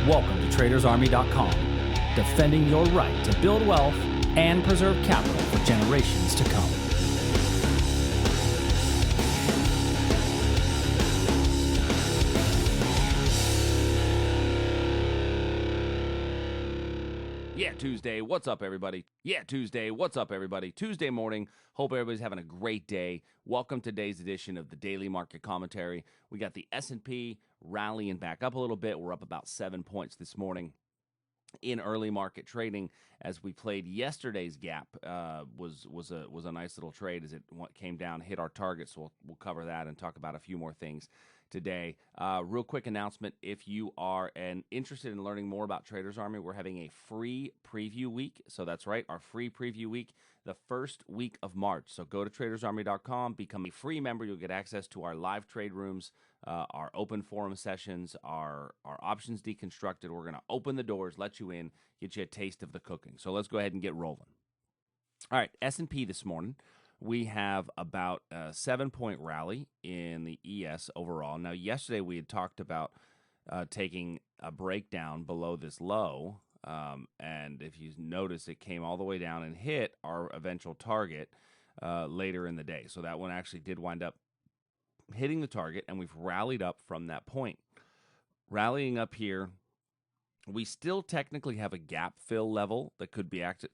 Welcome to TradersArmy.com, defending your right to build wealth and preserve capital for generations to come. Tuesday. What's up, everybody? Tuesday. What's up, everybody? Tuesday morning. Hope everybody's having a great day. Welcome to today's edition of the Daily Market Commentary. We got the S&P rallying back up a little bit. We're up about 7 points this morning in early market trading as we played yesterday's gap. Was a nice little trade as it came down, hit our target. So we'll cover that and talk about a few more things today. Real quick announcement. If you are interested in learning more about Traders Army, we're having a free preview week. So that's right, our free preview week, the first week of March. So go to TradersArmy.com, become a free member. You'll get access to our live trade rooms, our open forum sessions, our options deconstructed. We're going to open the doors, let you in, get you a taste of the cooking. So let's go ahead and get rolling. All right, S&P this morning. We have about a 7-point rally in the ES overall. Now, yesterday we had talked about taking a breakdown below this low, and if you notice, it came all the way down and hit our eventual target later in the day. So that one actually did wind up hitting the target, and we've rallied up from that point. Rallying up here, we still technically have a gap fill level that could act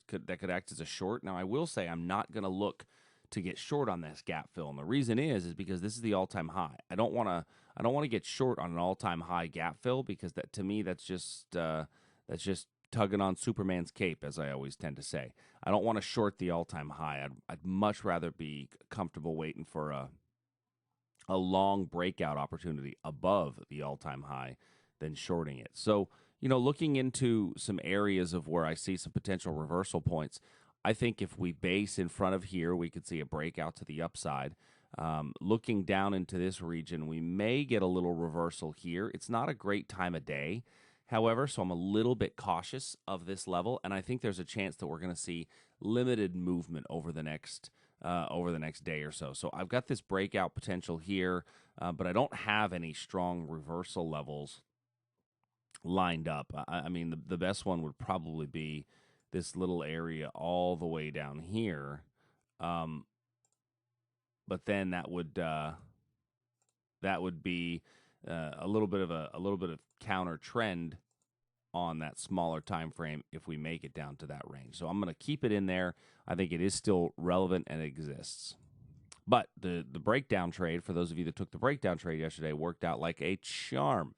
as a short. Now, I will say I'm not going to look to get short on this gap fill, and the reason is because this is the all-time high. I don't want to get short on an all-time high gap fill because that, to me, that's just tugging on Superman's cape, as I always tend to say. I don't want to short the all-time high. I'd much rather be comfortable waiting for a long breakout opportunity above the all-time high than shorting it. So, looking into some areas of where I see some potential reversal points, I think if we base in front of here, we could see a breakout to the upside. Looking down into this region, we may get a little reversal here. It's not a great time of day, however, so I'm a little bit cautious of this level, and I think there's a chance that we're going to see limited movement over the next day or so. So I've got this breakout potential here, but I don't have any strong reversal levels lined up. I mean, the best one would probably be this little area all the way down here, but then that would be a little bit of counter trend on that smaller time frame if we make it down to that range. So I'm going to keep it in there. I think it is still relevant and it exists. But the breakdown trade, for those of you that took the breakdown trade yesterday, worked out like a charm.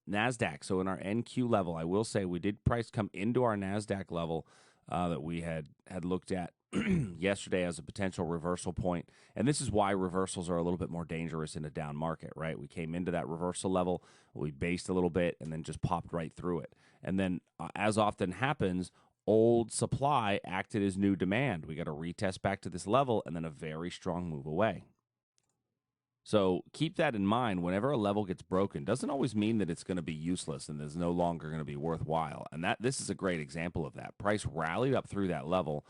NASDAQ, so in our NQ level, I will say we did price come into our NASDAQ level that we had looked at yesterday as a potential reversal point. And this is why reversals are a little bit more dangerous in a down market, right? We came into that reversal level, we based a little bit, and then just popped right through it. And then, as often happens, old supply acted as new demand. We got a retest back to this level and then a very strong move away. So keep that in mind. Whenever a level gets broken, doesn't always mean that it's going to be useless and there's no longer going to be worthwhile. And this is a great example of that. Price rallied up through that level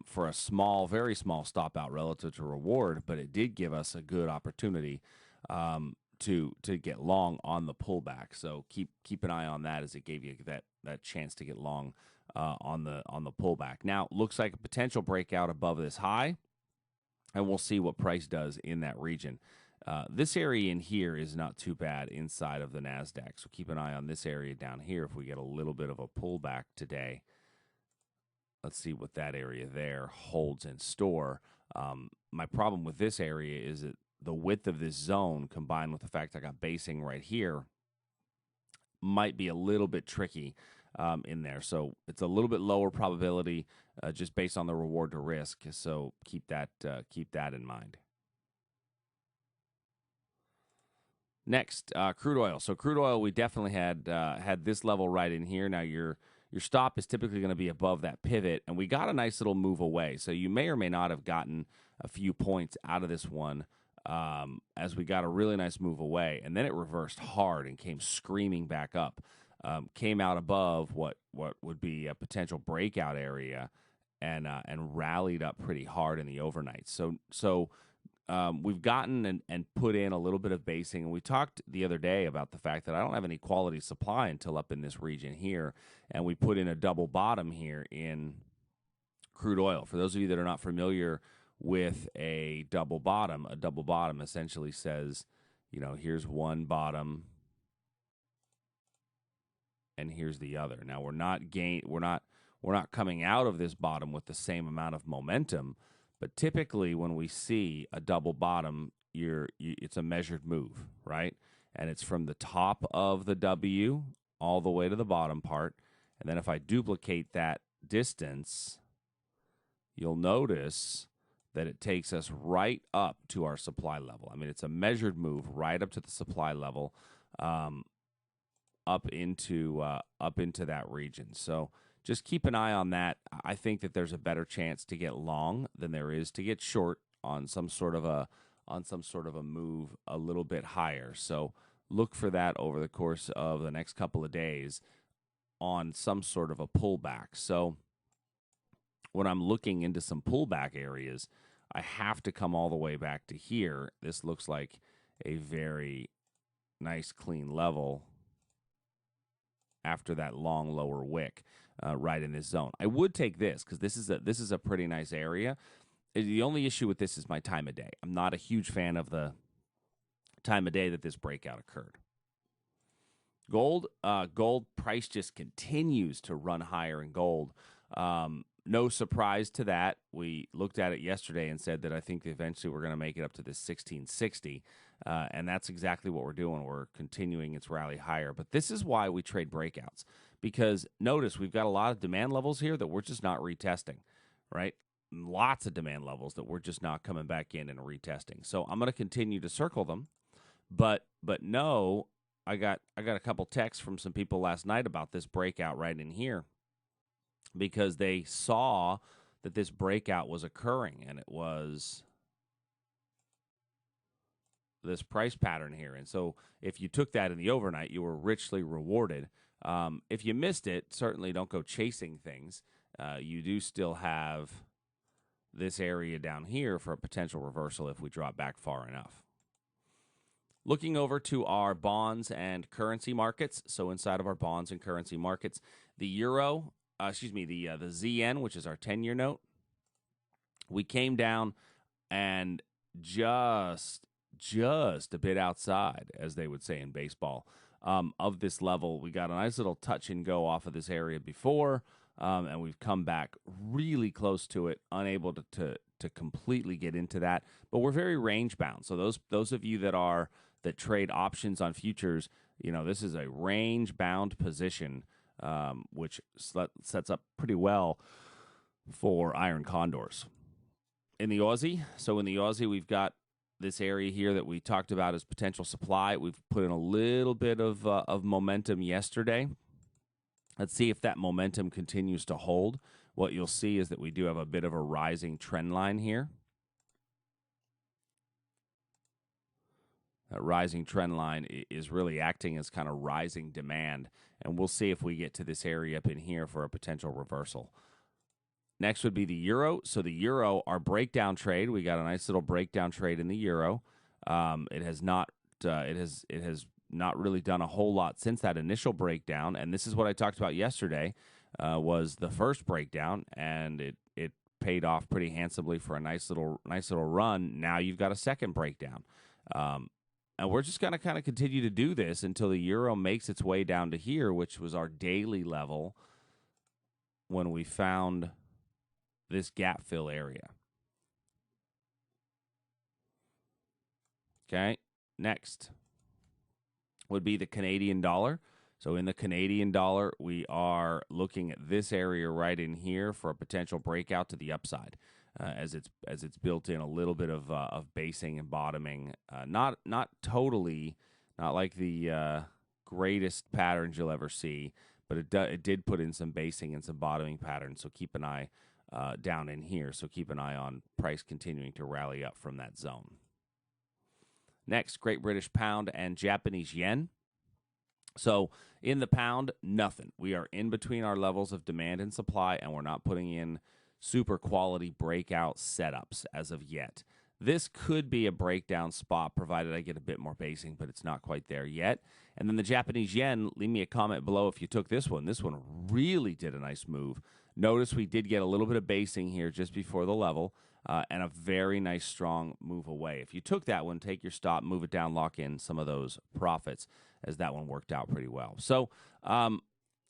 for a small, very small stop out relative to reward, but it did give us a good opportunity to get long on the pullback. So keep an eye on that as it gave you that chance to get long on the pullback. Now looks like a potential breakout above this high. And we'll see what price does in that region. This area in here is not too bad inside of the NASDAQ. So keep an eye on this area down here if we get a little bit of a pullback today. Let's see what that area there holds in store. My problem with this area is that the width of this zone combined with the fact I got basing right here might be a little bit tricky in there. So it's a little bit lower probability just based on the reward to risk. So keep that in mind. Next, crude oil. So crude oil, we definitely had this level right in here. Now your stop is typically going to be above that pivot, and we got a nice little move away. So you may or may not have gotten a few points out of this one as we got a really nice move away, and then it reversed hard and came screaming back up. Came out above what would be a potential breakout area and rallied up pretty hard in the overnight. So we've gotten and put in a little bit of basing, and we talked the other day about the fact that I don't have any quality supply until up in this region here, and we put in a double bottom here in crude oil. For those of you that are not familiar with a double bottom essentially says, here's one bottom and here's the other. Now we're not coming out of this bottom with the same amount of momentum, but typically when we see a double bottom, it's a measured move, right? And it's from the top of the W all the way to the bottom part. And then if I duplicate that distance, you'll notice that it takes us right up to our supply level. I mean, it's a measured move right up to the supply level, up into that region. So just keep an eye on that. I think that there's a better chance to get long than there is to get short on some sort of a move a little bit higher. So look for that over the course of the next couple of days on some sort of a pullback. So when I'm looking into some pullback areas, I have to come all the way back to here. This looks like a very nice clean level after that long lower wick right in this zone. I would take this because this is a pretty nice area. The only issue with this is my time of day. I'm not a huge fan of the time of day that this breakout occurred. Gold price just continues to run higher in gold. No surprise to that. We looked at it yesterday and said that I think eventually we're going to make it up to this 1660, and that's exactly what we're doing. We're continuing its rally higher. But this is why we trade breakouts, because notice we've got a lot of demand levels here that we're just not retesting, right? Lots of demand levels that we're just not coming back in and retesting. So I'm going to continue to circle them, but no, I got a couple texts from some people last night about this breakout right in here, because they saw that this breakout was occurring, and it was this price pattern here. And so if you took that in the overnight, you were richly rewarded. If you missed it, certainly don't go chasing things. You do still have this area down here for a potential reversal if we drop back far enough. Looking over to our bonds and currency markets. So inside of our bonds and currency markets, the euro, the ZN, which is our 10-year note, we came down and just a bit outside, as they would say in baseball, of this level. We got a nice little touch and go off of this area before, and we've come back really close to it, unable to completely get into that. But we're very range bound. So those of you that trade options on futures, this is a range bound position, which sets up pretty well for iron condors. In the Aussie, we've got this area here that we talked about as potential supply. We've put in a little bit of momentum yesterday. Let's see if that momentum continues to hold. What you'll see is that we do have a bit of a rising trend line here. That rising trend line is really acting as kind of rising demand, and we'll see if we get to this area up in here for a potential reversal. Next would be the euro. So the euro, our breakdown trade, we got a nice little breakdown trade in the euro. It has not really done a whole lot since that initial breakdown, and this is what I talked about yesterday. Was the first breakdown, and it paid off pretty handsomely for a nice little run. Now you've got a second breakdown. And we're just going to kind of continue to do this until the euro makes its way down to here, which was our daily level when we found this gap fill area. Okay, next would be the Canadian dollar. So in the Canadian dollar, we are looking at this area right in here for a potential breakout to the upside. As it's built in a little bit of basing and bottoming, not totally, not like the greatest patterns you'll ever see, but it did put in some basing and some bottoming patterns. So keep an eye down in here. So keep an eye on price continuing to rally up from that zone. Next, Great British Pound and Japanese Yen. So in the pound, nothing. We are in between our levels of demand and supply, and we're not putting in super quality breakout setups as of yet. this could be a breakdown spot, provided I get a bit more basing, but it's not quite there yet. And then the Japanese yen, leave me a comment below if you took this one. This one really did a nice move. Notice we did get a little bit of basing here just before the level, and a very nice strong move away. If you took that one, take your stop, move it down, lock in some of those profits, as that one worked out pretty well. So,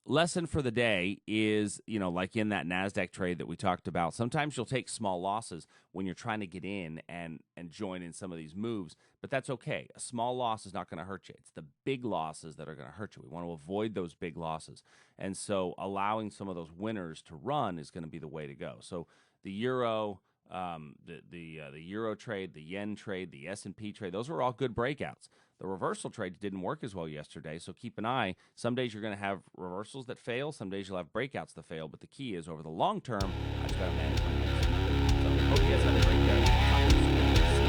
lesson for the day is, like in that NASDAQ trade that we talked about, sometimes you'll take small losses when you're trying to get in and join in some of these moves, but that's okay. A small loss is not going to hurt you. It's the big losses that are going to hurt you. We want to avoid those big losses. And so allowing some of those winners to run is going to be the way to go. So the euro, the euro trade, the yen trade, the S&P trade, those were all good breakouts. The reversal trade didn't work as well yesterday, so keep an eye. Some days you're going to have reversals that fail. Some days you'll have breakouts that fail, but the key is over the long term, I just got to manage my risk. So hope you guys have a great day.